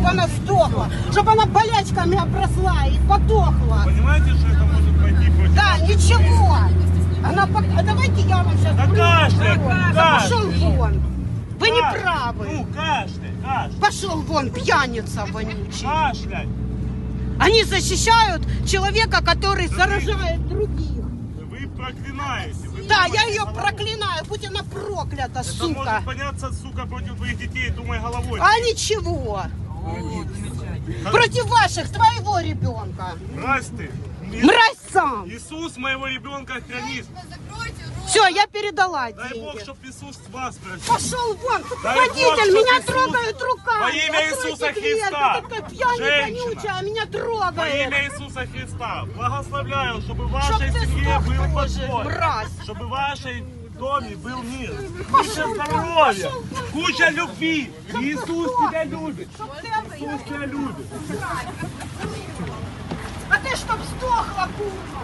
чтобы она сдохла, чтобы она болячками обросла и подохла. Понимаете, что это может пойти против? Да, ничего. Она... А давайте я вам сейчас... Да кашляй, Пошел вон. Вы не кашляй. правы. Ну, кашляй, кашляй. Пошел вон, пьяница вонючий. Кашляй. Они защищают человека, который заражает других. Вы проклинаете. Вы Да, я думаете ее головой. проклинаю, будь она проклята, Это сука. может подняться, сука, против твоих детей, думай головой. А ничего. Против ваших, твоего ребенка. Мразь ты. Мразь сам. Иисус моего ребенка хранит. Все, я передала Дай Бог, деньги. чтоб Иисус вас простил. Пошел вон. Дай Бог, Водитель, чтоб меня Иисус- трогают руками. Во имя Откройте Иисуса дверь, Христа. ты такая пьяная, Женщина. вонючая, а меня Во трогает. имя Иисуса Христа благословляю, чтобы в Чтоб вашей ты семье сдох был тоже, покой, мразь. чтобы в вашей доме был мир, куча здоровья, куча любви. Иисус тебя любит. Иисус тебя любит. А ты чтоб сдохла, курва.